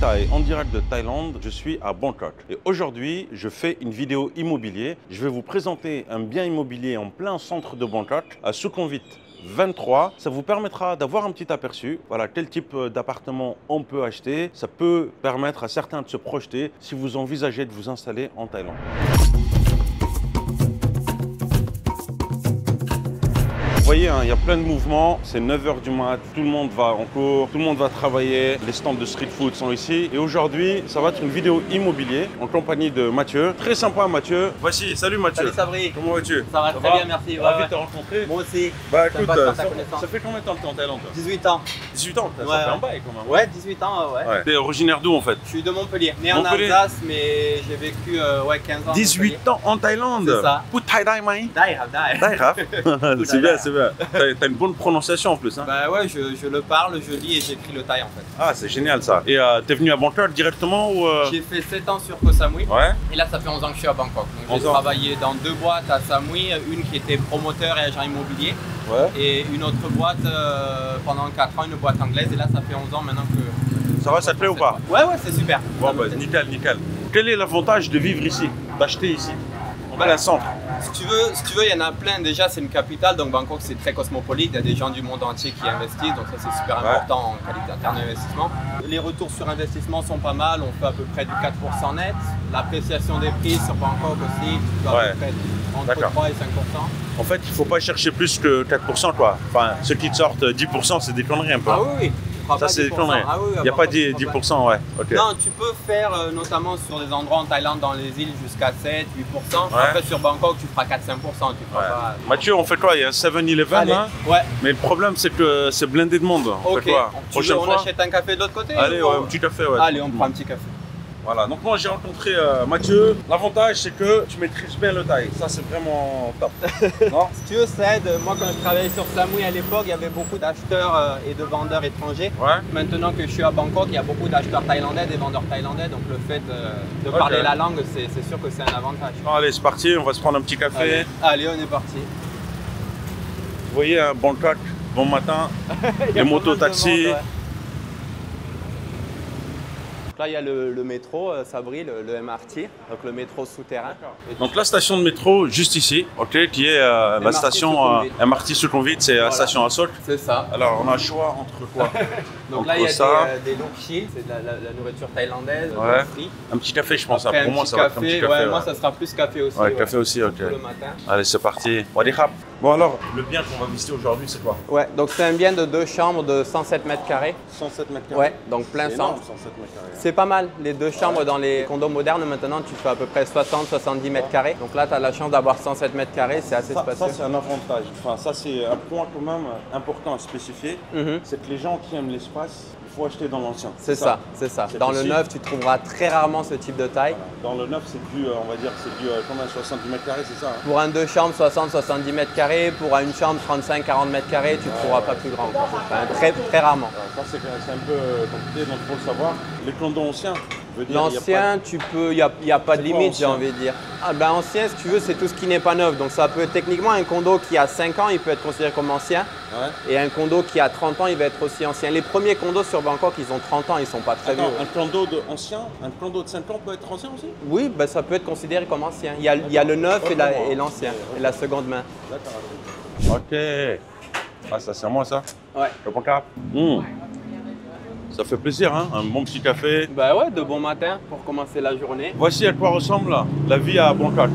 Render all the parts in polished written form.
Thaï en direct de Thaïlande, je suis à Bangkok. Et aujourd'hui, je fais une vidéo immobilier. Je vais vous présenter un bien immobilier en plein centre de Bangkok, à Sukhumvit 23. Ça vous permettra d'avoir un petit aperçu. Voilà, quel type d'appartement on peut acheter. Ça peut permettre à certains de se projeter si vous envisagez de vous installer en Thaïlande. Vous voyez, hein, il y a plein de mouvements, c'est 9 h du mat, tout le monde va en cours, tout le monde va travailler, les stands de street food sont ici. Et aujourd'hui, ça va être une vidéo immobilier en compagnie de Mathieu. Très sympa Mathieu. Voici, salut Mathieu. Salut Sabri. Comment vas-tu? Ça va très bien, merci. Ravi de te rencontrer. Moi aussi. Bah écoute, ça fait combien de temps que tu es en Thaïlande toi? 18 ans. 18 ans, ça Ouais, fait un ouais. bail quand même. Ouais, 18 ans, ouais. T'es originaire d'où en fait? Je suis de Montpellier, né en Montpellier. Alsace, mais j'ai vécu 15 ans. 18 ans en Thaïlande. C'est ça. Pour Thaï Dai Mai. Dai. C'est bien, c'est bien. T'as une bonne prononciation en plus. Hein. Bah ouais, je le parle, je lis et j'écris le thaï en fait. Ah, c'est génial ça. Et t'es venu à Bangkok directement ou J'ai fait 7 ans sur Koh Samui. Ouais. Et là, ça fait 11 ans que je suis à Bangkok. Donc j'ai travaillé dans 2 boîtes à Samui, une qui était promoteur et agent immobilier. Ouais. Et une autre boîte pendant 4 ans, une boîte anglaise. Et là, ça fait 11 ans maintenant que... Ça va, ça te plaît ou pas? Ouais, c'est super. Bon, bah, nickel, nickel. Quel est l'avantage de vivre ici, d'acheter ici, en plein centre? Si tu veux, il y en a plein. Déjà, c'est une capitale, donc Bangkok, c'est très cosmopolite. Il y a des gens du monde entier qui investissent, donc ça, c'est super important en qualité interne d'investissement. Les retours sur investissement sont pas mal. On fait à peu près du 4% net. L'appréciation des prix sur Bangkok aussi, tu dois à peu près entre 3 et 5%. En fait, il ne faut pas chercher plus que 4%, quoi. Enfin, ceux qui te sortent 10%, c'est des conneries un peu. Ah oui. Ça, c'est des conneries. Ah oui, il n'y a pas 10%, ouais. Okay. Non, tu peux faire notamment sur des endroits en Thaïlande, dans les îles, jusqu'à 7, 8%. Ouais. Après, sur Bangkok, tu feras 4-5%. Tu feras pas... Mathieu, on fait quoi? Il y a un 7-Eleven là? Ouais. Mais le problème, c'est que c'est blindé de monde. On fait quoi? On achète un café de l'autre côté? Allez, ouais, un petit café, ouais. Allez, on prend un petit café. Voilà, donc moi j'ai rencontré Mathieu. L'avantage c'est que tu maîtrises bien le thaï, ça c'est vraiment top. Non? Si tu veux, ça aide. Moi quand je travaillais sur Samui à l'époque, il y avait beaucoup d'acheteurs et de vendeurs étrangers. Ouais. Maintenant que je suis à Bangkok, il y a beaucoup d'acheteurs thaïlandais, des vendeurs thaïlandais. Donc le fait de parler la langue, c'est sûr que c'est un avantage. Allez, c'est parti, on va se prendre un petit café. Allez, on est parti. Vous voyez, hein, Bangkok, bon matin, les motos-taxis. Là, il y a le métro, Sabri, le MRT, donc le métro souterrain. Donc la station de métro, juste ici, ok, qui est la station MRT Sukhumvit, c'est la station Asok. C'est ça. Alors on a le choix entre quoi? Donc entre là, il y a ça, des lokshi, c'est de la nourriture thaïlandaise, ouais. Un petit café, je pense. Pour moi, ça va être un petit café. Ouais, moi, ça sera plus café aussi. Ouais, café aussi, ok. Le matin. Allez, c'est parti. Bon alors, le bien qu'on va visiter aujourd'hui, c'est quoi? Ouais, donc c'est un bien de 2 chambres de 107 mètres carrés. 107 mètres carrés. Ouais, donc plein centre. 107 mètres carrés. C'est pas mal. Les 2 chambres dans les condos modernes, maintenant, tu fais à peu près 60-70 mètres carrés. Donc là, tu as la chance d'avoir 107 mètres carrés, c'est assez spacieux. Ça, c'est un avantage. Enfin, ça, c'est un point quand même important à spécifier. C'est que les gens qui aiment l'espace, il faut acheter dans l'ancien. C'est ça, c'est ça. Dans le neuf, tu trouveras très rarement ce type de taille. Dans le neuf, c'est du, on va dire, c'est du combien, 70 mètres carrés, c'est ça hein? Pour un 2 chambres, 60-70 mètres carrés. Pour une chambre, 35-40 mètres carrés, tu ne trouveras pas plus grand. Enfin, très rarement. Ça, c'est un peu compliqué, donc il faut le savoir. Les condos anciens, l'ancien, tu peux, il n'y a pas de limite, j'ai envie de dire. Ah ben ancien, si tu veux, c'est tout ce qui n'est pas neuf. Donc ça peut être techniquement un condo qui a 5 ans, il peut être considéré comme ancien. Ouais. Et un condo qui a 30 ans, il va être aussi ancien. Les premiers condos sur Bangkok, ils ont 30 ans, ils ne sont pas très vieux. Un condo un condo de 5 ans peut être ancien aussi? Oui, ben ça peut être considéré comme ancien. Il y a le neuf et l'ancien, et la seconde main. D'accord. Ok. Ah, ça c'est à moi ça? Ouais. Le pancart. Ça fait plaisir, hein? Un bon petit café. Bah ouais, de bon matin pour commencer la journée. Voici à quoi ressemble la vie à Bangkok.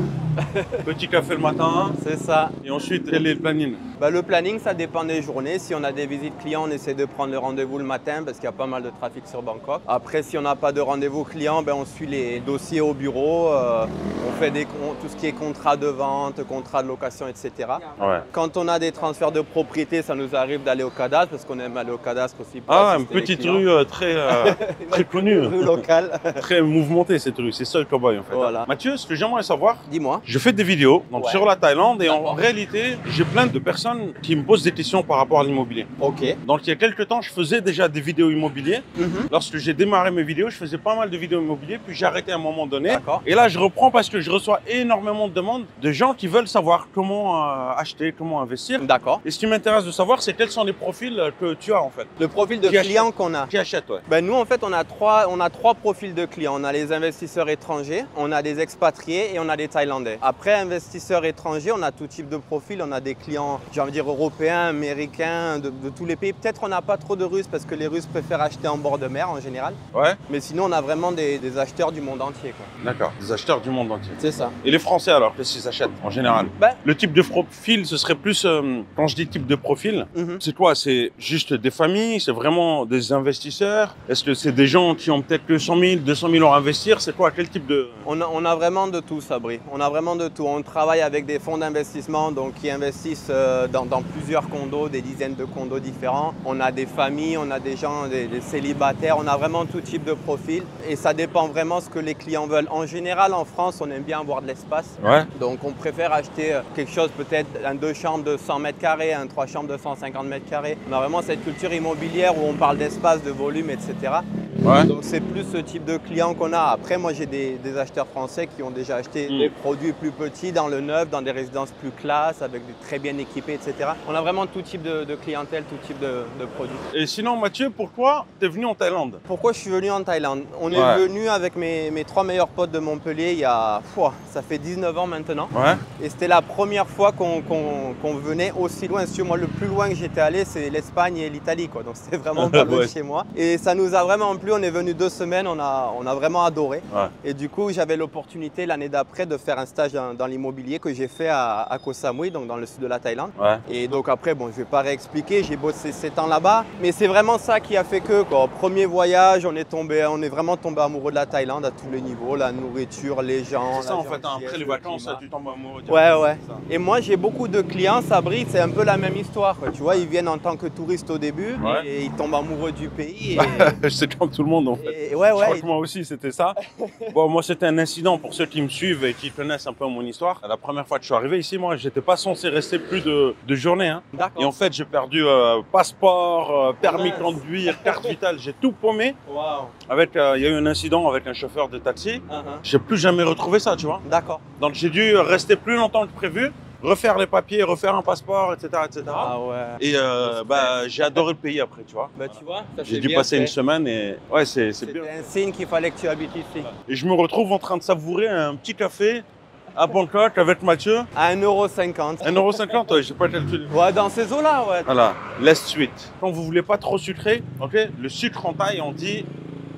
Petit café le matin. C'est ça. Et ensuite, quel est le planning? Bah, le planning, ça dépend des journées. Si on a des visites clients, on essaie de prendre le rendez-vous le matin parce qu'il y a pas mal de trafic sur Bangkok. Après, si on n'a pas de rendez-vous client, ben, on suit les dossiers au bureau. On fait tout ce qui est contrat de vente, contrat de location, etc. Ouais. Quand on a des transferts de propriété, ça nous arrive d'aller au cadastre parce qu'on aime aller au cadastre aussi. Pour une petite rue très connue. Rue locale. Très mouvementée cette rue. C'est ça le cowboy en fait. Voilà. Mathieu, ce que j'aimerais savoir, dis-moi. Je fais des vidéos donc Ouais. sur la Thaïlande et en D'accord. réalité, j'ai plein de personnes qui me posent des questions par rapport à l'immobilier. Ok. Donc il y a quelques temps, je faisais déjà des vidéos immobilières. Lorsque j'ai démarré mes vidéos, je faisais pas mal de vidéos immobilières, puis j'ai arrêté à un moment donné. D'accord. Et là, je reprends parce que je reçois énormément de demandes de gens qui veulent savoir comment acheter, comment investir. D'accord. Et ce qui m'intéresse de savoir, c'est quels sont les profils que tu as en fait. Le profil de Qui client qu'on a. Qui achètent, ouais. Ben nous, en fait, on a trois profils de clients. On a les investisseurs étrangers, on a des expatriés et on a des Thaïlandais. Après, investisseurs étrangers, on a tout type de profil. On a des clients, j'ai envie de dire, européens, américains, de tous les pays. Peut-être on n'a pas trop de Russes parce que les Russes préfèrent acheter en bord de mer en général. Ouais, Mais sinon, on a vraiment des acheteurs du monde entier, quoi. d'accord. Des acheteurs du monde entier. C'est ça. Et les Français alors, qu'est-ce qu'ils achètent en général? Ben, Le type de profil, ce serait plus, quand je dis type de profil, c'est quoi? C'est juste des familles? C'est vraiment des investisseurs? Est-ce que c'est des gens qui ont peut-être que 100 000, 200 000 euros à investir? C'est quoi? Quel type de... On a vraiment de tout, Sabri. On a vraiment de tout. On travaille avec des fonds d'investissement donc, qui investissent dans plusieurs condos, des dizaines de condos différents. On a des familles, on a des gens, des célibataires. On a vraiment tout type de profil. Et ça dépend vraiment ce que les clients veulent. En général, en France, on aime bien avoir de l'espace. Ouais. Donc, on préfère acheter quelque chose, peut-être un 2 chambres de 100 mètres carrés, un 3 chambres de 150 mètres carrés. On a vraiment cette culture immobilière où on parle d'espace, de volume, etc. Ouais. Donc c'est plus ce type de client qu'on a. Après, moi j'ai des acheteurs français qui ont déjà acheté des produits plus petits dans le neuf, dans des résidences plus classe, avec des très bien équipés, etc. On a vraiment tout type de clientèle, tout type de produits. Et sinon, Mathieu, pourquoi tu es venu en Thaïlande? Pourquoi je suis venu en Thaïlande? On est Ouais. venu avec mes 3 meilleurs potes de Montpellier il y a, ça fait 19 ans maintenant. Ouais. Et c'était la première fois qu'on venait aussi loin. Si moi, le plus loin que j'étais allé, c'est l'Espagne et l'Italie, quoi. Donc c'était vraiment pas loin de chez moi. Et ça nous a vraiment plu. On est venu 2 semaines, on a vraiment adoré. Ouais. Et du coup, j'avais l'opportunité l'année d'après de faire un stage dans l'immobilier que j'ai fait à Koh Samui, donc dans le sud de la Thaïlande. Ouais. Et donc après, bon, je vais pas réexpliquer, j'ai bossé 7 ans là-bas. Mais c'est vraiment ça qui a fait que, quoi. Au premier voyage, on est vraiment tombé amoureux de la Thaïlande à tous les niveaux. La nourriture, les gens. C'est ça la en fait, hein, gentillesse, après les le vacances, climat. tu tombes amoureux. Ouais, ouais. C'est ça. Et moi, j'ai beaucoup de clients, Sabri, c'est un peu la même histoire, quoi. Tu vois, ils viennent en tant que touristes au début Ouais. et ils tombent amoureux du pays. C'est comme tout le monde en fait. Et ouais, Je crois ouais. que moi aussi c'était ça. Bon, moi c'était un incident pour ceux qui me suivent et qui connaissent un peu mon histoire. La première fois que je suis arrivé ici, moi j'étais pas censé rester plus de journées. Hein. D'accord. Et en fait j'ai perdu passeport, permis de conduire, carte vitale, j'ai tout paumé. Waouh. Avec, il y a eu un incident avec un chauffeur de taxi. Uh-huh. J'ai plus jamais retrouvé ça, tu vois. D'accord. Donc j'ai dû rester plus longtemps que prévu, refaire les papiers, refaire un passeport, etc. etc. Ah ouais. Et j'ai adoré le pays après, tu vois. Bah tu vois, ça J'ai c'est dû bien passer fait. une semaine et ouais, c'est bien. C'était un signe qu'il fallait que tu habites ici. Et je me retrouve en train de savourer un petit café à Bangkok avec Mathieu. À 1,50 €. 1,50 €, ouais, j'ai pas calculé. Ouais, dans ces eaux-là, ouais. Voilà, laisse suite. Quand vous voulez pas trop sucré, ok, le sucre en Thaï, on dit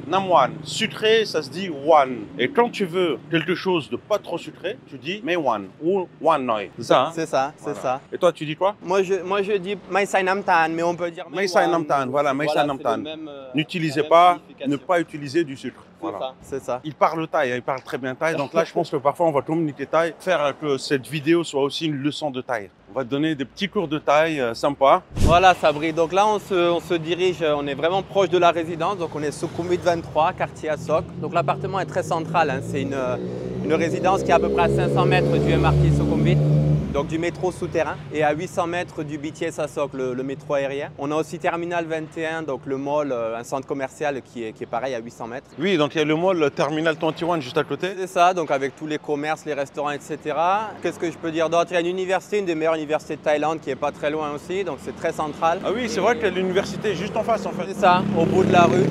Namwan. Sucré, ça se dit wan. Et quand tu veux quelque chose de pas trop sucré, tu dis Mewan ou wan noi. C'est ça, hein? C'est ça, c'est Voilà. ça. Et toi, tu dis quoi? Moi je dis Mai Sai Nam Tan, mais on peut dire Mai Sai Nam Tan, voilà, Mai Sai Nam c'est Tan. le même, N'utilisez la même pas, signification. ne pas utiliser du sucre. C'est Voilà. ça, c'est ça. Il parle thaï, il parle très bien thaï. Donc là, je pense que parfois, on va communiquer thaï, faire que cette vidéo soit aussi une leçon de thaï. On va te donner des petits cours de thaï sympas. Voilà Sabri, donc là on se dirige, on est vraiment proche de la résidence, donc on est Sukhumvit 23, quartier Asok. Donc l'appartement est très central, hein. C'est une résidence qui est à peu près à 500 mètres du MRT Sukhumvit, donc du métro souterrain, et à 800 mètres du BTS Asok, le métro aérien. On a aussi Terminal 21, donc le mall, un centre commercial qui est pareil à 800 mètres. Oui, donc il y a le mall le Terminal 21 juste à côté. C'est ça, donc avec tous les commerces, les restaurants, etc. Qu'est-ce que je peux dire d'autre? Il y a une université, une des meilleures universités de Thaïlande qui est pas très loin aussi, donc c'est très central. Ah oui, c'est vrai que l'université est juste en face en fait. C'est ça, au bout de la rue.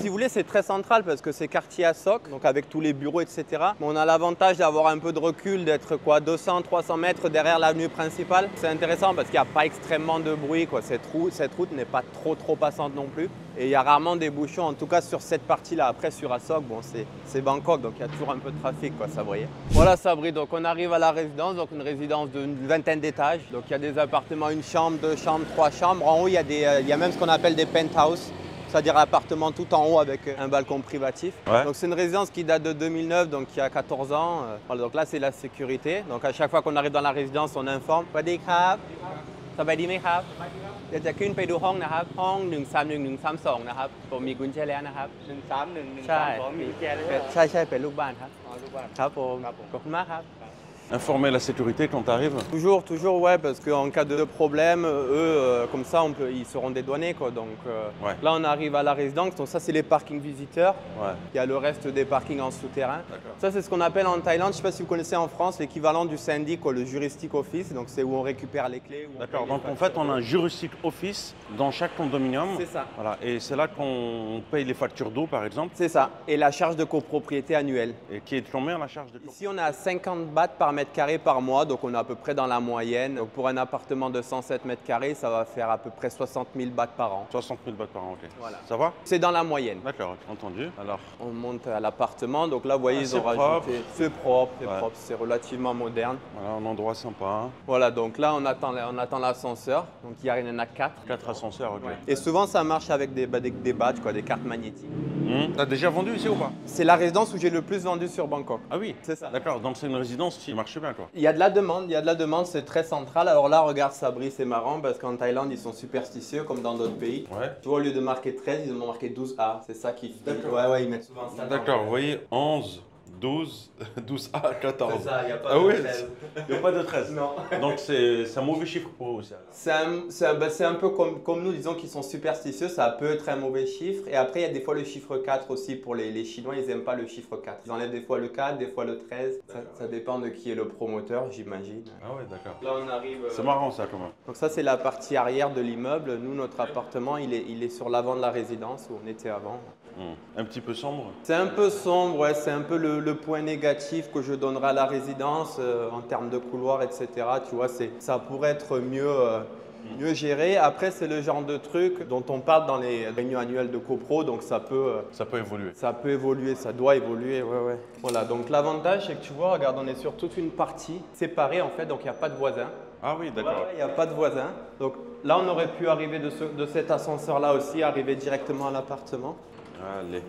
Si vous voulez, c'est très central parce que c'est quartier Asok, donc avec tous les bureaux, etc. Mais on a l'avantage d'avoir un peu de recul, d'être quoi, 200, 300 mètres derrière l'avenue principale. C'est intéressant parce qu'il n'y a pas extrêmement de bruit, quoi. Cette route n'est pas trop passante non plus. Et il y a rarement des bouchons, en tout cas sur cette partie-là. Après, sur Asok, bon, c'est Bangkok, donc il y a toujours un peu de trafic, quoi, ça vous voyez. Voilà Sabri, donc on arrive à la résidence, donc une résidence d'une vingtaine d'étages. Donc il y a des appartements, une chambre, 2 chambres, 3 chambres. En haut, il y a même ce qu'on appelle des penthouses, c'est-à-dire appartement tout en haut avec un balcon privatif. Ouais. Donc c'est une résidence qui date de 2009, donc qui a 14 ans. Voilà, donc là, c'est la sécurité. Donc à chaque fois qu'on arrive dans la résidence, on informe. Sawasdee krab. สบายดีไหมครับเดี๋ยวจะขึ้นไปดูห้องนะครับห้อง131-132นะครับผมมีกุญแจแล้วนะครับ131 ใช่ 132มีแกเลย ใช่เป็นลูกบ้านครับ อ๋อทุกบ้าน ครับผม ครับผม ขอบคุณมากครับ Informer la sécurité quand tu arrives. Toujours, ouais, parce qu'en cas de problème, eux, comme ça, ils seront dédouanés, quoi. Donc Ouais. là, on arrive à la résidence. Donc ça, c'est les parkings visiteurs. Ouais. Il y a le reste des parkings en souterrain. D'accord. Ça, c'est ce qu'on appelle en Thaïlande, je ne sais pas si vous connaissez en France, l'équivalent du syndic, quoi, le juristic office. Donc c'est où on récupère les clés. Où on D'accord, paye donc les en fait, factures. on a un juristic office dans chaque condominium. C'est ça. Voilà, et c'est là qu'on paye les factures d'eau, par exemple. C'est ça. Et la charge de copropriété annuelle. Et qui est de combien la charge de Ici, on est à 50 bahts par mètre carré par mois, donc on est à peu près dans la moyenne. Donc pour un appartement de 107 mètres carrés, ça va faire à peu près 60 000 bahts par an. 60 000 bahts par an, ok. Voilà. Ça va? C'est dans la moyenne. D'accord, entendu. Alors, On monte à l'appartement, donc là, vous voyez, ils c'est ont rajouté. C'est propre, Ouais. c'est relativement moderne. voilà, un endroit sympa. Hein. Voilà, donc là, on attend l'ascenseur. Donc il y en a 4. 4 ascenseurs, ok. Et souvent, ça marche avec des badges, quoi, des cartes magnétiques. T'as déjà vendu ici ou pas? C'est la résidence où j'ai le plus vendu sur Bangkok. Ah oui, C'est ça. d'accord, donc c'est une résidence qui marche bien, quoi. Il y a de la demande, c'est très central. Alors là, regarde Sabri, c'est marrant parce qu'en Thaïlande, ils sont superstitieux comme dans d'autres pays. Ouais. Tu vois, au lieu de marquer 13, ils ont marqué 12A. C'est ça qui fait. Ouais, ils mettent souvent ça. D'accord, vous voyez, 11, 12, 12A, 14. C'est ça, il n'y a pas Ah de ouais, 13. il n'y a pas de 13. Non. Donc c'est un mauvais chiffre pour eux aussi. C'est un peu comme nous, disons qu'ils sont superstitieux, ça peut être un mauvais chiffre. Et après, il y a des fois le chiffre 4 aussi pour les Chinois, ils n'aiment pas le chiffre 4. Ils enlèvent des fois le 4, des fois le 13. Ça dépend de qui est le promoteur, j'imagine. Ah ouais, d'accord. Là, on arrive. C'est marrant ça quand même. Donc ça, c'est la partie arrière de l'immeuble. Nous, notre appartement, il est sur l'avant de la résidence où on était avant. Un petit peu sombre. C'est un peu sombre, ouais, c'est un peu le point négatif que je donnerai à la résidence en termes de couloir, etc. Tu vois, ça pourrait être mieux géré. Après, c'est le genre de truc dont on parle dans les réunions annuelles de copro, donc ça peut évoluer. ça peut évoluer, ça doit évoluer, ouais. Voilà, donc l'avantage, c'est que tu vois, regarde, on est sur toute une partie séparée en fait, donc il n'y a pas de voisins. Ah oui, d'accord. Il n'y a pas de voisins. Donc là, on aurait pu arriver de cet ascenseur-là aussi, arriver directement à l'appartement. Allez.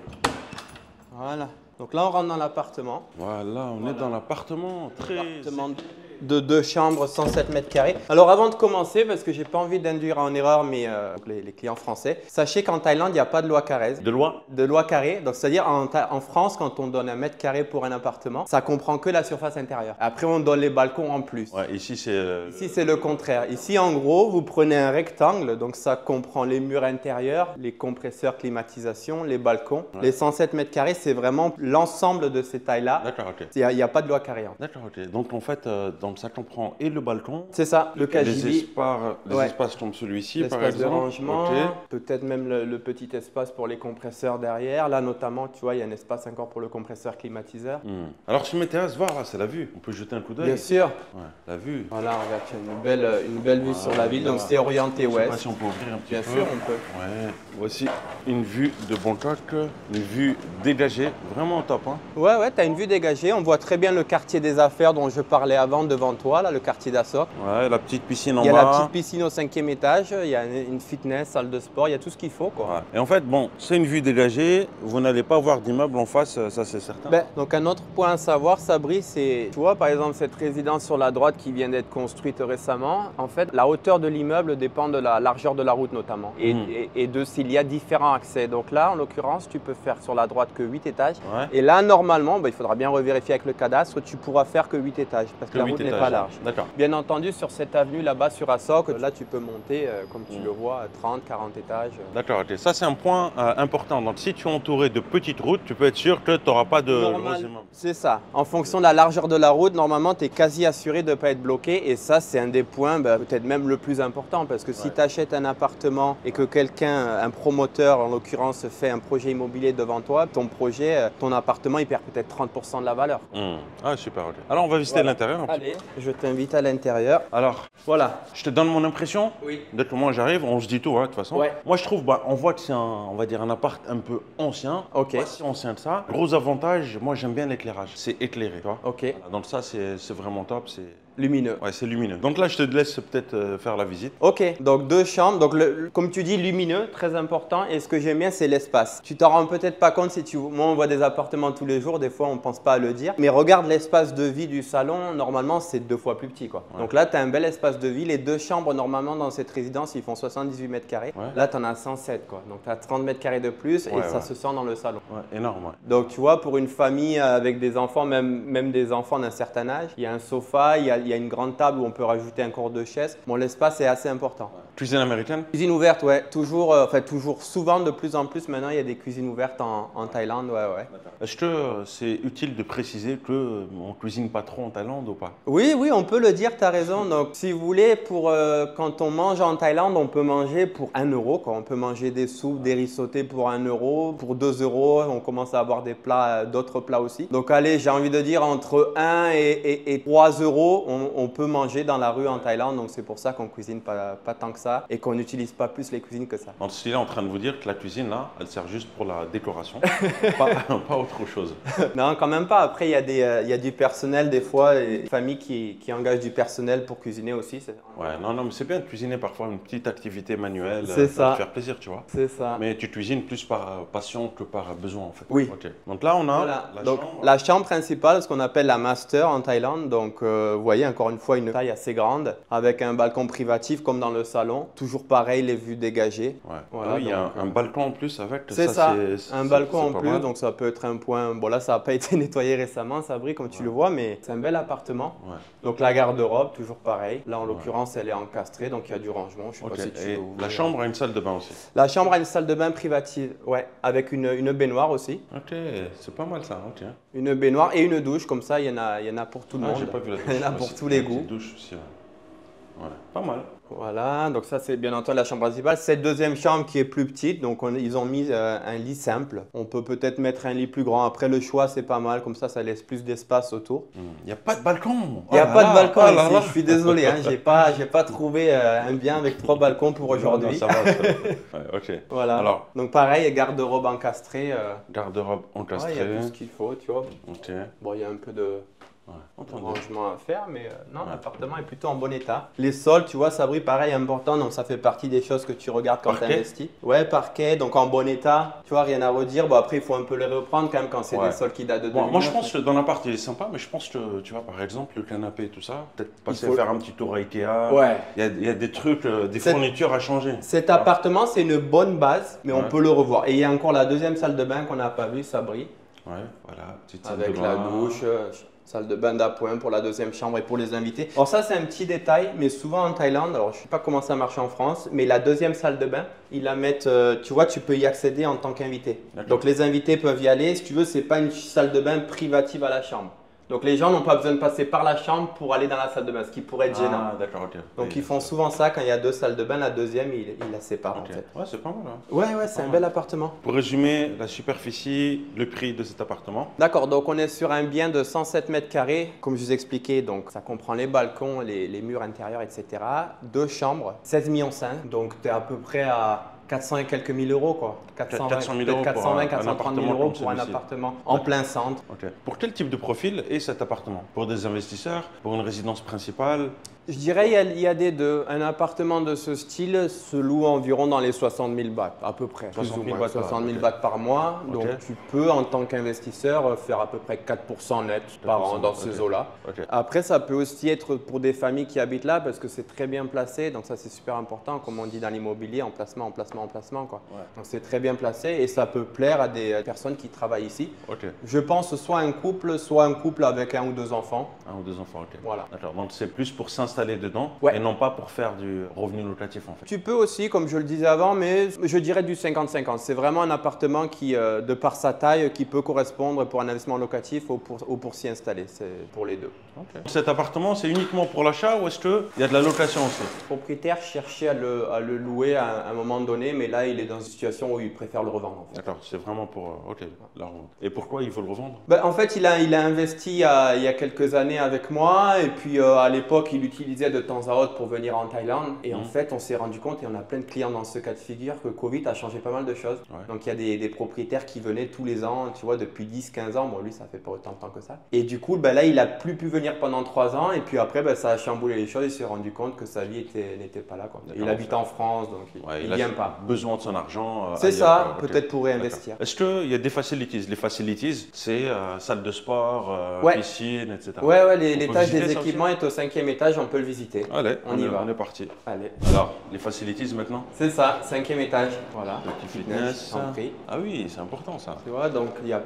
Voilà. Donc là, on rentre dans l'appartement. Voilà, on est dans l'appartement très... Appartement de 2 chambres, 107 mètres carrés. Alors avant de commencer, parce que j'ai pas envie d'induire en erreur les clients français, sachez qu'en Thaïlande, il n'y a pas de loi Carrez. De loi? De loi carrée. Donc c'est-à-dire en France, quand on donne 1 mètre carré pour un appartement, ça comprend que la surface intérieure. Après, on donne les balcons en plus. Ouais, ici c'est... Ici, c'est le contraire. Ici, en gros, vous prenez un rectangle, donc ça comprend les murs intérieurs, les compresseurs, climatisation, les balcons. Ouais. Les 107 mètres carrés, c'est vraiment l'ensemble de ces tailles-là. D'accord, ok. Il n'y a pas de loi carrée. D'accord, ok. Donc en fait, donc ça comprend et le balcon, C'est ça, le les KGB, espaces comme celui-ci par l'espace de exemple. rangement, Ok. peut-être même le petit espace pour les compresseurs derrière. Là, notamment, tu vois, il y a un espace encore pour le compresseur climatiseur. Alors sur mes terrasses, voir là, c'est la vue. On peut jeter un coup d'œil. Bien sûr. Ouais, la vue. Voilà, regarde, tu as une belle vue sur la ville. Donc, c'est orienté Je sais pas ouest. si on peut ouvrir un petit Bien peu. sûr, on peut. Ouais. Voici une vue de Bangkok, une vue dégagée, vraiment top. Hein. Ouais, tu as une vue dégagée. On voit très bien le quartier des affaires dont je parlais avant devant toi, là, le quartier d'Asok. Ouais, la petite piscine en Il y a bas. la petite piscine au 5e étage, il y a une fitness, salle de sport, il y a tout ce qu'il faut, quoi. Ouais. Et en fait, bon, c'est une vue dégagée. Vous n'allez pas voir d'immeuble en face, ça c'est certain. Donc un autre point à savoir, Sabri, c'est, tu vois par exemple cette résidence sur la droite qui vient d'être construite récemment, en fait la hauteur de l'immeuble dépend de la largeur de la route notamment et de s'il y a différents accès. Donc là en l'occurrence tu peux faire sur la droite que 8 étages Ouais. et là normalement, il faudra bien revérifier avec le cadastre, tu pourras faire que 8 étages parce que Que la 8 route n'est étages. pas large. D'accord. Bien entendu sur cette avenue là-bas sur Asok, là tu peux monter comme tu le vois 30, 40 étages. D'accord, ok. Ça c'est un point important. Donc si tu es entouré de petites routes, tu peux être sûr que tu n'auras pas de gros immeubles. C'est ça. En fonction de la largeur de la route, normalement, tu es quasi assuré de ne pas être bloqué. Et ça, c'est un des points, peut-être même le plus important. Parce que si tu achètes un appartement et que quelqu'un, un promoteur en l'occurrence, fait un projet immobilier devant toi, ton projet, ton appartement, il perd peut-être 30% de la valeur. Ah, super, ok. Alors on va visiter l'intérieur. un petit Allez, je t'invite à l'intérieur. peu. Alors, Voilà. je te donne mon impression. Oui. Dès que moi j'arrive, on se dit tout, hein, de toute façon. Ouais. Moi je trouve, on voit que c'est on va dire un appart un peu ancien. Ok. Pas si ancien que ça. Gros avantage, moi j'aime bien l'éclairage. C'est éclairé, tu vois. Ok. Voilà, donc ça c'est vraiment top. Lumineux. Ouais, c'est lumineux. Donc là, je te laisse peut-être faire la visite. Ok, donc 2 chambres. Donc, comme tu dis, lumineux, très important. Et ce que j'aime bien, c'est l'espace. Tu t'en rends peut-être pas compte si tu. Moi, on voit des appartements tous les jours. Des fois, on ne pense pas à le dire. Mais regarde l'espace de vie du salon. Normalement, c'est 2 fois plus petit, quoi. Ouais. Donc là, tu as un bel espace de vie. Les 2 chambres, normalement, dans cette résidence, ils font 78 mètres carrés. Ouais. Là, tu en as 107, quoi. Donc, tu as 30 mètres carrés de plus et ça se sent dans le salon. Ouais, énorme. Ouais. Donc, tu vois, pour une famille avec des enfants, même des enfants d'un certain âge, il y a un sofa, il y a une grande table où on peut rajouter encore 2 chaises. Bon, l'espace est assez important. Cuisine américaine? Cuisine ouverte, ouais. Toujours, toujours, souvent, de plus en plus, maintenant, il y a des cuisines ouvertes en Thaïlande, ouais. Est-ce que c'est utile de préciser qu'on ne cuisine pas trop en Thaïlande ou pas? Oui, on peut le dire, tu as raison. Donc, si vous voulez, quand on mange en Thaïlande, on peut manger pour 1 euro, quoi. On peut manger des soupes, des riz sautés pour 1 euro. Pour 2 euros, on commence à avoir des plats, d'autres plats aussi. Donc, allez, j'ai envie de dire, entre 1 et 3 euros, on peut manger dans la rue en Thaïlande. Donc, c'est pour ça qu'on cuisine pas tant que ça et qu'on n'utilise pas plus les cuisines que ça. Donc, tu es en train de vous dire que la cuisine, là, elle sert juste pour la décoration, pas autre chose. Non, quand même pas. Après, il y a du personnel des fois, et des familles qui engagent du personnel pour cuisiner aussi. Ouais, non, mais c'est bien de cuisiner parfois une petite activité manuelle. C'est ça. Pour te faire plaisir, tu vois. C'est ça. Mais tu cuisines plus par passion que par besoin, en fait. Oui. Ok. Donc là, on a la Donc, chambre. la chambre principale, ce qu'on appelle la master en Thaïlande. Donc, vous voyez, encore une fois, une taille assez grande avec un balcon privatif comme dans le salon. Toujours pareil, les vues dégagées. Ouais. Voilà, Ah oui, il y a donc, un balcon en plus avec. C'est ça, un balcon en pas plus, mal. donc ça peut être un point. Bon, là, ça n'a pas été nettoyé récemment, ça brille comme tu le vois, mais c'est un bel appartement. Ouais. Donc, la garde-robe, toujours pareil. Là, en l'occurrence, elle est encastrée, donc il y a du rangement. Je sais Ok. pas si tu Et veux ouvrir. la chambre a une salle de bain aussi. La chambre a une salle de bain privative, ouais, avec une baignoire aussi. Ok, c'est pas mal ça. Ok. Une baignoire et une douche, comme ça, il y en a pour tout le Ah, monde. j'ai pas vu la douche. Il y en a pour tous les goûts. Douche aussi. Ouais, pas mal. Voilà, donc ça c'est bien entendu la chambre principale. Cette deuxième chambre qui est plus petite, donc ils ont mis un lit simple. On peut peut-être mettre un lit plus grand. Après le choix c'est pas mal, comme ça laisse plus d'espace autour. Il n'y a pas de balcon. Il n'y a pas de balcon oh ici, je suis désolé, hein, j'ai pas trouvé un bien avec 3 balcons pour aujourd'hui. Ça va. Ouais, ok. Voilà, Alors, donc pareil, garde-robe encastrée. garde-robe Ouais, encastrée. il y a tout ce qu'il faut, tu vois. Ok. Bon, il y a un peu de Entendu. rangement à faire, mais non, l'appartement est plutôt en bon état. Les sols, tu vois, ça brille pareil, important, donc ça fait partie des choses que tu regardes quand tu Parquet. investis. Ouais, parquet, donc en bon état, tu vois, rien à redire. Bon, après, il faut un peu les reprendre quand même quand c'est des sols qui datent de 2009. Moi, je pense que dans l'appart, il est sympa, mais je pense que, tu vois, par exemple, le canapé et tout ça, peut-être passer faire un petit tour à Ikea. Ouais. Il y a des trucs, des fournitures à changer. Cet appartement, c'est une bonne base, mais on Ouais. peut le revoir. Et il y a encore la deuxième salle de bain qu'on n'a pas vue, ça brille. Ouais, voilà. Petite salle Avec de la bain. douche, salle de bain d'appoint pour la deuxième chambre et pour les invités. Alors ça c'est un petit détail, mais souvent en Thaïlande, alors je ne sais pas comment ça marche en France, mais la deuxième salle de bain, ils la mettent, tu vois, tu peux y accéder en tant qu'invité. D'accord. Donc les invités peuvent y aller, si tu veux, c'est pas une salle de bain privative à la chambre. Donc les gens n'ont pas besoin de passer par la chambre pour aller dans la salle de bain, ce qui pourrait être gênant. Ah, d'accord, ok. Donc Oui, ils font souvent ça quand il y a 2 salles de bain, la deuxième ils la séparent ok. en fait. Ouais, c'est pas mal. Hein. Ouais, c'est un bel appartement. Pour résumer, la superficie, le prix de cet appartement. D'accord, donc on est sur un bien de 107 mètres carrés, comme je vous expliquais, donc ça comprend les balcons, les murs intérieurs, etc. 2 chambres, 16,5 millions, donc tu es à peu près à 400 et quelques mille euros quoi. 400 000 peut-être euros pour 420, un 430 000 appartement euros comme pour un celui-ci. appartement en plein centre. Ok. Pour quel type de profil est cet appartement? Pour des investisseurs? Pour une résidence principale? Je dirais il y a des deux. Un appartement de ce style se loue environ dans les 60 000 bahts, à peu près. 60 000 Plus ou moins, bahts, 60 000 ok. bahts par mois. Ok. Donc tu peux, en tant qu'investisseur, faire à peu près 4% net par an dans ces ok. eaux-là. Ok. Après, ça peut aussi être pour des familles qui habitent là parce que c'est très bien placé. Donc ça, c'est super important, comme on dit dans l'immobilier, emplacement, emplacement, emplacement, quoi. Ouais. Donc c'est très bien placé et ça peut plaire à des personnes qui travaillent ici. Ok. Je pense soit un couple avec 1 ou 2 enfants. 1 ou 2 enfants, ok. Voilà. D'accord, donc c'est plus pour s'installer dedans Ouais. et non pas pour faire du revenu locatif en fait. Tu peux aussi, comme je le disais avant, mais je dirais du 50-50. C'est vraiment un appartement qui, de par sa taille, qui peut correspondre pour un investissement locatif ou pour s'y installer. C'est pour les deux. Ok. Cet appartement, c'est uniquement pour l'achat ou est-ce qu'il y a de la location aussi? Le propriétaire cherchait à le louer à un moment donné, mais là, il est dans une situation où il préfère le revendre. En fait. D'accord, c'est vraiment pour ok, la revente. Et pourquoi il faut le revendre? Ben, en fait, il a investi il y a quelques années avec moi et puis à l'époque, il utilisait de temps à autre pour venir en Thaïlande. Et en fait, on s'est rendu compte, et on a plein de clients dans ce cas de figure, que Covid a changé pas mal de choses. Ouais. Donc il y a des propriétaires qui venaient tous les ans, tu vois, depuis 10-15 ans. Bon, lui, ça fait pas autant de temps que ça. Et du coup, là, il a plus pu venir pendant 3 ans. Et puis après, ça a chamboulé les choses. Il s'est rendu compte que sa vie n'était pas là, quoi. Il habite en France, donc il vient pas. Besoin de son argent. C'est ça, peut-être pour réinvestir. Est-ce qu'il y a des facilities? Les facilities, c'est salle de sport, piscine, etc. Ouais, l'étage des équipements est au 5e étage, on peut le visiter. Allez, on y va. On est parti. Allez. Alors, les facilities maintenant? C'est ça, 5e étage. Voilà. Petit fitness. Compris. Ah oui, c'est important ça. Tu vois, donc il y a.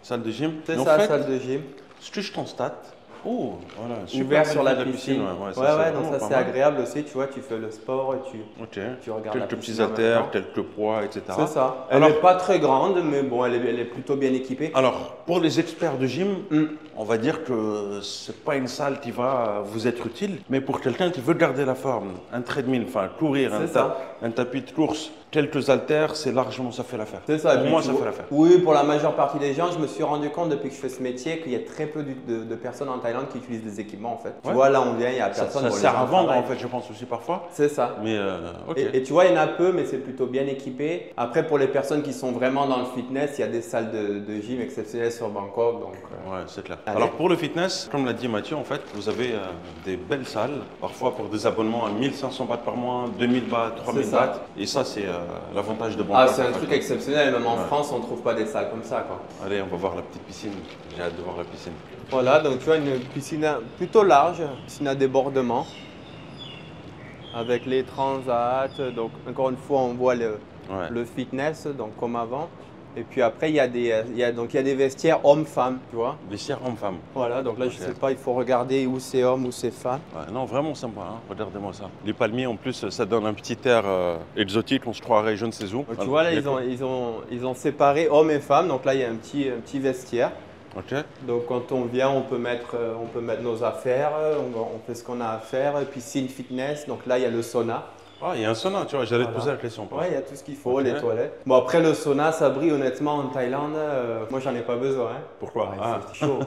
Salle de gym. C'est ça, salle de gym. Ce que je constate. Oh, voilà, super ouvert sur la piscine. Ouais, donc ça c'est agréable aussi, tu vois, tu fais le sport et tu regardes la piscine. Quelques petits haltères, quelques poids, etc. C'est ça. Elle n'est pas très grande, mais bon, elle est plutôt bien équipée. Alors, pour les experts de gym, on va dire que c'est pas une salle qui va vous être utile, mais pour quelqu'un qui veut garder la forme, un treadmill, enfin courir, un tapis de course, quelques haltères, c'est largement, ça fait l'affaire. C'est ça. Pour moi, ça fait l'affaire. Oui, pour la majeure partie des gens, je me suis rendu compte depuis que je fais ce métier qu'il y a très peu de personnes en Thaïlande qui utilisent des équipements en fait. Ouais. Tu vois, là on vient, il n'y a personne. Ça sert à vendre en fait, je pense aussi parfois. C'est ça. Mais ok. Et tu vois, il y en a peu, mais c'est plutôt bien équipé. Après, pour les personnes qui sont vraiment dans le fitness, il y a des salles de gym exceptionnelles sur Bangkok. Donc, ouais, c'est clair. Allez. Alors pour le fitness, comme l'a dit Mathieu, en fait, vous avez des belles salles, parfois pour des abonnements à 1500 bahts par mois, 2000 bahts, 3000 bahts. Et ça, c'est l'avantage de Bangkok. Ah, c'est un truc exceptionnel. Même en France, on ne trouve pas des salles comme ça, quoi. Allez, on va voir la petite piscine. J'ai hâte de voir la piscine. Voilà, donc tu vois une piscine plutôt large, piscine à débordement, avec les transats. Donc encore une fois, on voit le fitness, donc comme avant. Et puis après, il y a des vestiaires hommes-femmes, tu vois. Vestiaires hommes-femmes. Voilà, donc là, je sais pas, il faut regarder où c'est homme, où c'est femme. Ouais, non, vraiment sympa, hein. Regardez-moi ça. Les palmiers, en plus, ça donne un petit air exotique, on se croirait je ne sais où. Donc, tu vois, là, ils ont séparé hommes et femmes. Donc là, il y a un petit vestiaire. Ok. Donc quand on vient, on peut mettre nos affaires, on fait ce qu'on a à faire. Piscine, fitness, donc là, il y a le sauna. Ah, il y a un sauna, tu vois, j'allais te poser la question. Ouais, il y a tout ce qu'il faut, les toilettes. Bon, après le sauna, ça brille honnêtement en Thaïlande. Moi, j'en ai pas besoin. Hein. Pourquoi? C'est chaud.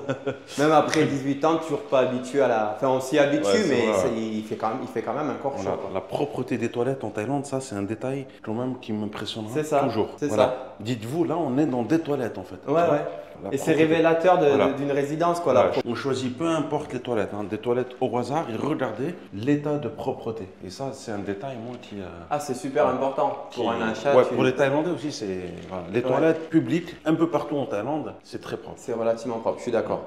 Même après 18 ans, toujours pas habitué à la. Enfin, on s'y habitue, mais il fait quand même encore chaud. La propreté des toilettes en Thaïlande, ça, c'est un détail quand même qui m'impressionnera toujours. C'est ça. Dites-vous, là, on est dans des toilettes en fait. Ouais. Et c'est révélateur d'une résidence, quoi. Voilà. On choisit peu importe les toilettes, des toilettes au hasard et regardez l'état de propreté. Et ça, c'est un détail, moi, qui. Ah, c'est super important pour un achat. Pour les Thaïlandais aussi, c'est. Les toilettes publiques, un peu partout en Thaïlande, c'est très propre. C'est relativement propre, je suis d'accord.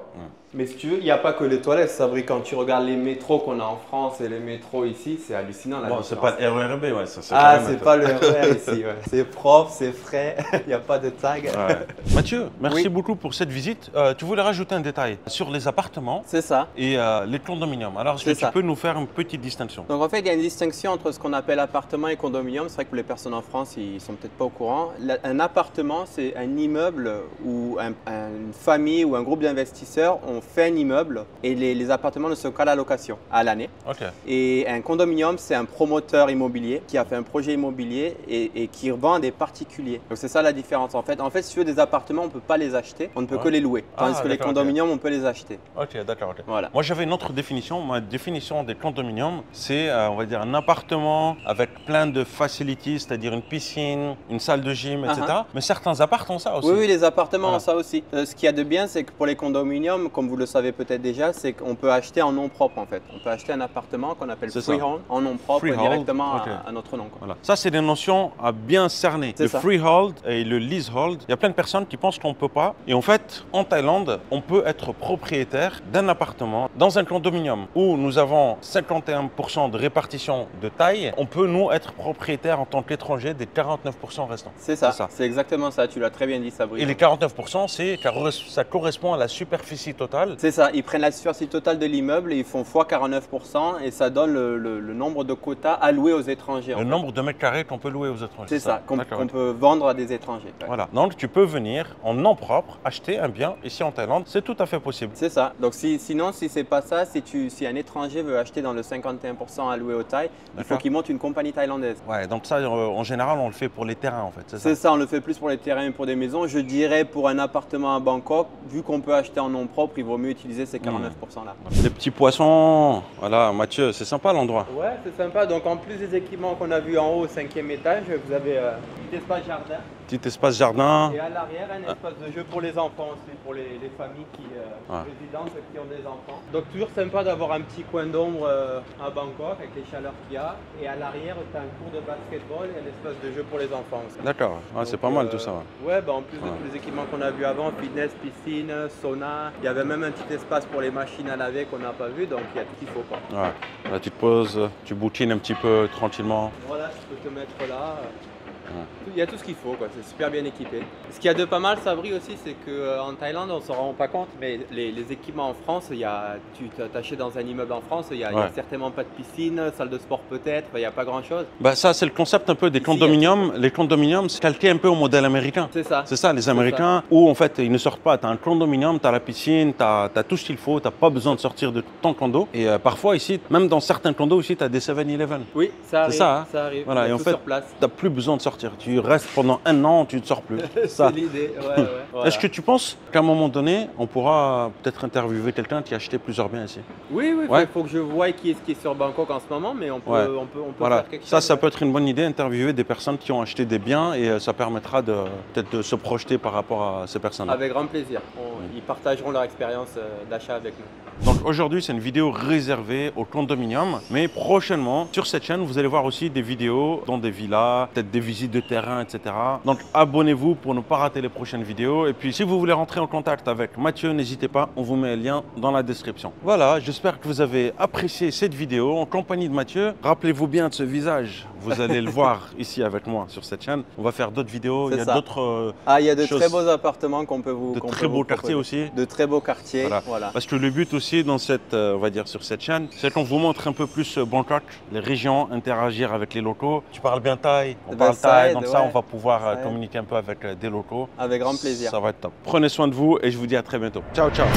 Mais si tu veux, il n'y a pas que les toilettes, ça brille. Quand tu regardes les métros qu'on a en France et les métros ici, c'est hallucinant. Bon, c'est pas le RERB, ouais. C'est pas le RER ici, ouais. C'est propre, c'est frais, il n'y a pas de tag. Ouais. Mathieu, merci beaucoup pour cette visite. Tu voulais rajouter un détail sur les appartements. C'est ça. Et les condominiums. Alors, est-ce que tu peux nous faire une petite distinction? Donc, en fait, il y a une distinction entre ce qu'on appelle appartement et condominium. C'est vrai que pour les personnes en France, ils ne sont peut-être pas au courant. Un appartement, c'est un immeuble où une famille ou un groupe d'investisseurs ont fait un immeuble et les appartements ne sont qu'à la location à l'année. Okay. Et un condominium, c'est un promoteur immobilier qui a fait un projet immobilier et qui vend à des particuliers. Donc, c'est ça la différence. En fait, si tu veux des appartements, on ne peut pas les acheter. On ne peut que les louer. Tandis que les condominiums, on peut les acheter. Ok, d'accord. Voilà. Moi, j'avais une autre définition. Ma définition des condominiums, c'est, on va dire, un appartement avec plein de facilities, c'est-à-dire une piscine, une salle de gym, etc. Mais certains appartements ont ça aussi. Oui, les appartements ont ça aussi. Ce qu'il y a de bien, c'est que pour les condominiums, comme vous le savez peut-être déjà, c'est qu'on peut acheter en nom propre, en fait. On peut acheter un appartement qu'on appelle freehold en nom propre directement à notre nom. Voilà. Ça, c'est des notions à bien cerner. Le freehold et le leasehold. Il y a plein de personnes qui pensent qu'on ne peut pas. Et en fait, en Thaïlande, on peut être propriétaire d'un appartement dans un condominium où nous avons 51% de répartition de taille. On peut, nous, être propriétaire en tant qu'étranger des 49% restants. C'est ça. C'est exactement ça. Tu l'as très bien dit, Sabri. Et les 49%, ça correspond à la superficie totale. C'est ça. Ils prennent la superficie totale de l'immeuble et ils font x 49% et ça donne le nombre de quotas alloués aux étrangers. Le nombre de mètres carrés qu'on peut louer aux étrangers. C'est ça, qu'on peut vendre à des étrangers. Voilà. Donc, tu peux venir en nom propre, acheter un bien ici en Thaïlande. C'est tout à fait possible. C'est ça. Donc sinon, si c'est pas ça, si un étranger veut acheter dans le 51% alloué au Thaï, il faut qu'il monte une compagnie thaïlandaise. Ouais, donc ça, en général, on le fait pour les terrains en fait, c'est ça? C'est ça, on le fait plus pour les terrains et pour des maisons. Je dirais pour un appartement à Bangkok, vu qu'on peut acheter en nom propre, il vaut mieux utiliser ces 49% là. Les petits poissons, voilà Mathieu, c'est sympa l'endroit. Ouais, c'est sympa. Donc en plus des équipements qu'on a vus en haut au 5e étage, vous avez un petit espace jardin. Petit espace jardin. Et à l'arrière, un espace de jeu pour les enfants aussi, pour les familles résidentes qui ont des enfants. Donc toujours sympa d'avoir un petit coin d'ombre à Bangkok avec les chaleurs qu'il y a. Et à l'arrière, tu as un cours de basketball et un espace de jeu pour les enfants aussi. D'accord, c'est pas mal tout ça. Ouais, bah en plus de tous les équipements qu'on a vus avant, fitness, piscine, sauna. Il y avait même un petit espace pour les machines à laver qu'on n'a pas vu, donc il y a tout ce qu'il faut quoi. Ouais. Là tu te poses, tu boutines un petit peu tranquillement. Voilà, tu peux te mettre là. Il y a tout ce qu'il faut, quoi. C'est super bien équipé. Ce qu'il y a de pas mal, Sabri aussi, c'est qu'en Thaïlande, on ne s'en rend pas compte, mais les équipements en France, tu t'achètes dans un immeuble en France, il n'y a certainement pas de piscine, salle de sport peut-être, il n'y a pas grand-chose. Bah ça, c'est le concept un peu des condominiums. Les condominiums, c'est calqué un peu au modèle américain. C'est ça. C'est ça, les Américains, où en fait, ils ne sortent pas. Tu as un condominium, tu as la piscine, tu as tout ce qu'il faut, tu n'as pas besoin de sortir de ton condo. Et parfois ici, même dans certains condos aussi, tu as des 7-Eleven. Oui, ça arrive. C'est ça, hein. Ça arrive. Voilà, et en fait, tu n'as plus besoin de sortir. Tu restes pendant un an, tu ne sors plus. C'est l'idée, ouais. Voilà. Est-ce que tu penses qu'à un moment donné, on pourra peut-être interviewer quelqu'un qui a acheté plusieurs biens ici? Oui, il faut que je voie qui est sur Bangkok en ce moment, mais on peut faire quelque chose. Ça peut être une bonne idée, interviewer des personnes qui ont acheté des biens et ça permettra peut-être de se projeter par rapport à ces personnes-là. Avec grand plaisir. Ils partageront leur expérience d'achat avec nous. Donc aujourd'hui, c'est une vidéo réservée au condominium, mais prochainement, sur cette chaîne, vous allez voir aussi des vidéos dans des villas, peut-être des visites de terrain, etc. Donc abonnez-vous pour ne pas rater les prochaines vidéos. Et puis si vous voulez rentrer en contact avec Mathieu, n'hésitez pas, on vous met un lien dans la description. Voilà, j'espère que vous avez apprécié cette vidéo en compagnie de Mathieu. Rappelez-vous bien de ce visage, vous allez le voir ici avec moi sur cette chaîne. On va faire d'autres vidéos, il y a d'autres il y a de très beaux appartements qu'on peut vous très beaux quartiers aussi. De très beaux quartiers, voilà. Parce que le but aussi dans cette, on va dire sur cette chaîne, c'est qu'on vous montre un peu plus Bangkok, les régions, interagir avec les locaux. Tu parles bien thaï, on parle thaï, donc ça on va pouvoir communiquer un peu avec des locaux. Avec grand plaisir. Ça va être top. Prenez soin de vous et je vous dis à très bientôt. Ciao, ciao.